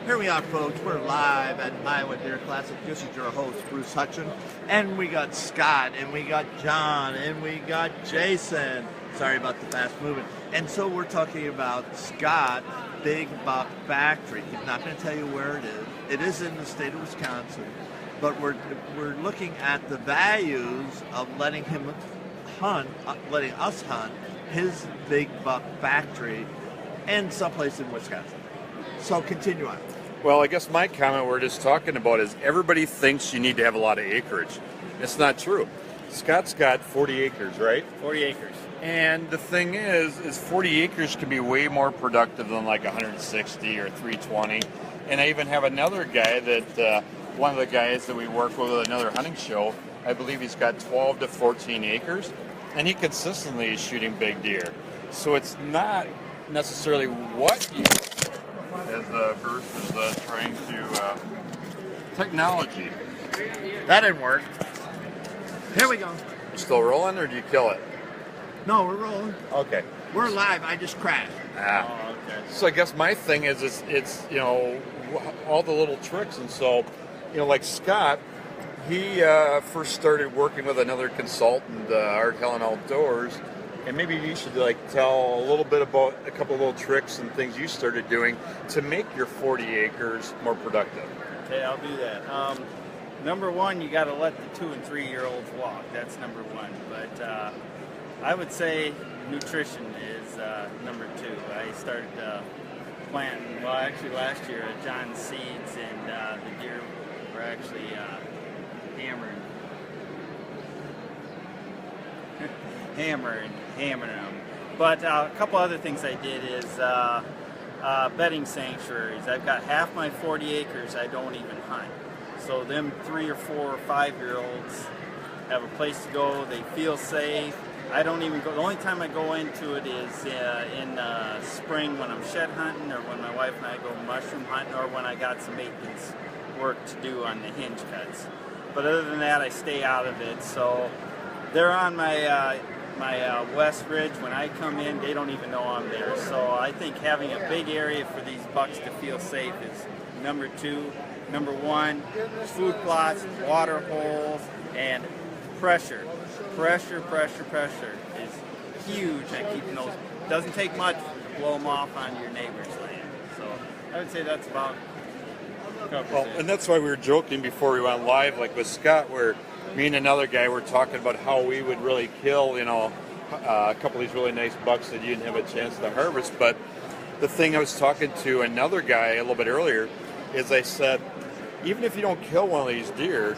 Here we are, folks. We're live at Iowa Deer Classic. This is your host, Bruce Hutchin. And we got Scott, and we got John, and we got Jason. Sorry about the fast movement. And so we're talking about Scott Big Buck Factory. He's not going to tell you where it is. It is in the state of Wisconsin. But we're looking at the values of letting him hunt, letting us hunt his Big Buck Factory and someplace in Wisconsin. So continue on. Well, I guess my comment we're just talking about is everybody thinks you need to have a lot of acreage. It's not true. Scott's got 40 acres, right? 40 acres. And the thing is 40 acres can be way more productive than like 160 or 320. And I even have another guy that, one of the guys that we work with another hunting show, I believe he's got 12 to 14 acres, and he consistently is shooting big deer. So it's not necessarily what you, as Bruce is trying to, technology. That didn't work. Here we go. You still rolling, or do you kill it? No, we're rolling. Okay. We're live. I just crashed. Oh, okay. So I guess my thing is it's all the little tricks, and so like Scott, he first started working with another consultant, Art Helen Outdoors, and maybe you should tell a little bit about a couple of little tricks and things you started doing to make your 40 acres more productive. Okay, I'll do that. Number one, you got to let the 2 and 3 year olds walk. That's number one. But I would say nutrition is number two. I started planting, well, actually last year at John's Seeds, and the deer were actually hammering them. But a couple other things I did is bedding sanctuaries. I've got half my 40 acres I don't even hunt. So them 3 or 4 or 5 year olds have a place to go. They feel safe. I don't even go. The only time I go into it is in spring when I'm shed hunting, or when my wife and I go mushroom hunting, or when I got some maintenance work to do on the hinge cuts. But other than that, I stay out of it. So they're on my west ridge. When I come in, they don't even know I'm there. So I think having a big area for these bucks to feel safe is number two. Number one, food plots, water holes, and pressure. Pressure is huge at keeping those. Doesn't take much to blow them off on your neighbor's land. So I would say that's about. Well, and that's why we were joking before we went live, like with Scott, where me and another guy were talking about how we would really kill, a couple of these really nice bucks that you didn't have a chance to harvest. But the thing I was talking to another guy a little bit earlier is I said, even if you don't kill one of these deer,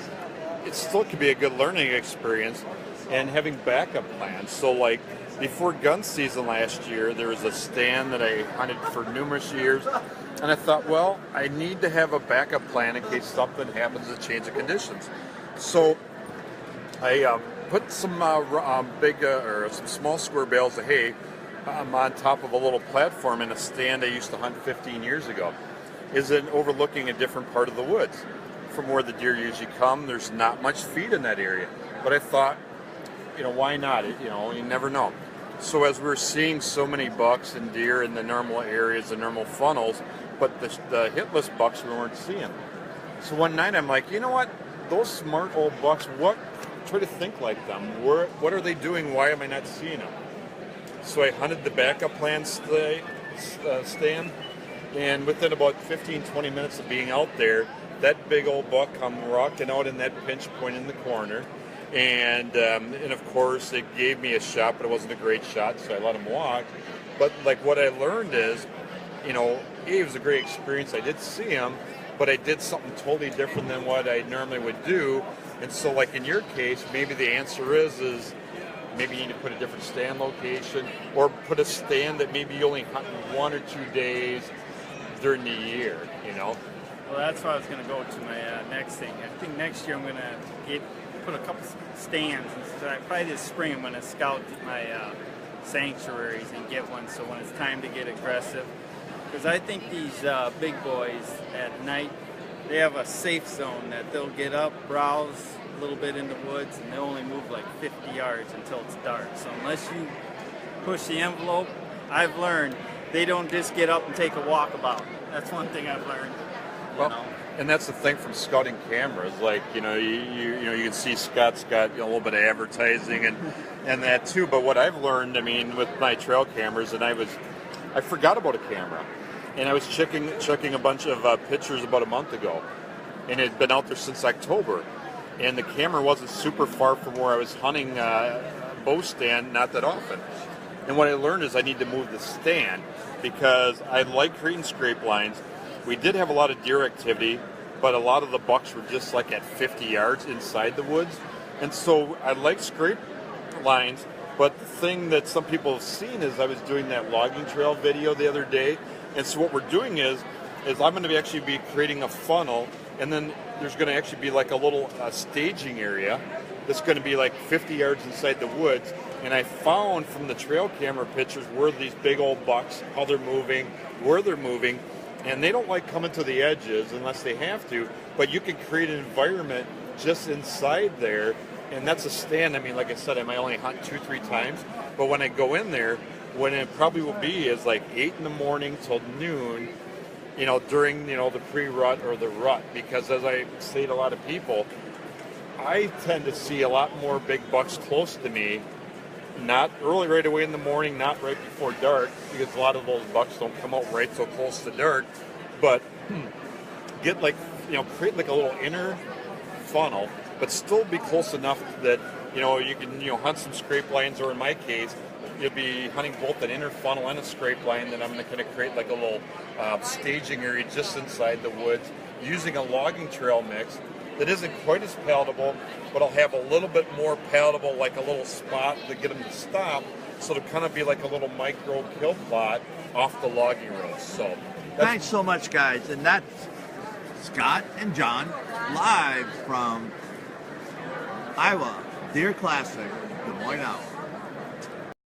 it still could be a good learning experience, and having backup plans. So before gun season last year, there was a stand that I hunted for numerous years, and I thought, well, I need to have a backup plan in case something happens to change the conditions. So I put some big or some small square bales of hay on top of a little platform in a stand I used to hunt 15 years ago. Is it overlooking a different part of the woods from where the deer usually come? There's not much feed in that area, but I thought, why not? You never know. So as we're seeing so many bucks and deer in the normal areas, the normal funnels, but the hitless bucks we weren't seeing. So one night I'm like, you know what? Those smart old bucks, try to think like them. What are they doing? Why am I not seeing them? So I hunted the backup plan stand, and within about 15-20 minutes of being out there, that big old buck come rocking out in that pinch point in the corner. And of course, it gave me a shot, but it wasn't a great shot, so I let him walk. But what I learned is, it was a great experience. I did see him, but I did something totally different than what I normally would do. And so, in your case, maybe the answer is maybe you need to put a different stand location, or put a stand that maybe you only hunt 1 or 2 days during the year. Well, that's why I was going to go to my next thing. I think next year I'm going to put a couple stands. Probably this spring I'm going to scout my sanctuaries and get one, so when it's time to get aggressive. Because I think these big boys at night, they have a safe zone that they'll get up, browse a little bit in the woods, and they'll only move 50 yards until it's dark. So unless you push the envelope, I've learned they don't just get up and take a walkabout. That's one thing I've learned. Well, You know. and that's the thing from scouting cameras. Like, you can see Scott's got a little bit of advertising and that too. But what I've learned, I mean, with my trail cameras, and I forgot about a camera, and I was checking a bunch of pictures about a month ago, and it had been out there since October, and the camera wasn't super far from where I was hunting bow stand not that often. And what I learned is I need to move the stand because I like creating scrape lines. We did have a lot of deer activity, but a lot of the bucks were just like at 50 yards inside the woods. And so I like scrape lines, but the thing that some people have seen is I was doing that logging trail video the other day. And so what we're doing is I'm going to actually be creating a funnel, and then there's going to actually be like a little staging area that's going to be like 50 yards inside the woods. And I found from the trail camera pictures where these big old bucks, how they're moving, where they're moving, and they don't like coming to the edges unless they have to, but you can create an environment just inside there, and that's a stand. I mean, like I said, I might only hunt 2-3 times, but when I go in there, when it probably will be is like 8 in the morning till noon, during, the pre-rut or the rut, because as I say to a lot of people, I tend to see a lot more big bucks close to me, not early right away in the morning, not right before dark, because a lot of those bucks don't come out right so close to dark, but get create like a little inner funnel, but still be close enough that, you can, hunt some scrape lines, or in my case, you'll be hunting both an inner funnel and a scrape line. Then I'm going to create like a little staging area just inside the woods using a logging trail mix that isn't quite as palatable, but I'll have a little bit more palatable, like a little spot to get them to stop. So it'll kind of be like a little micro kill plot off the logging roads. So Thanks so much, guys. And that's Scott and John live from Iowa Deer Classic, Des Moines, Iowa.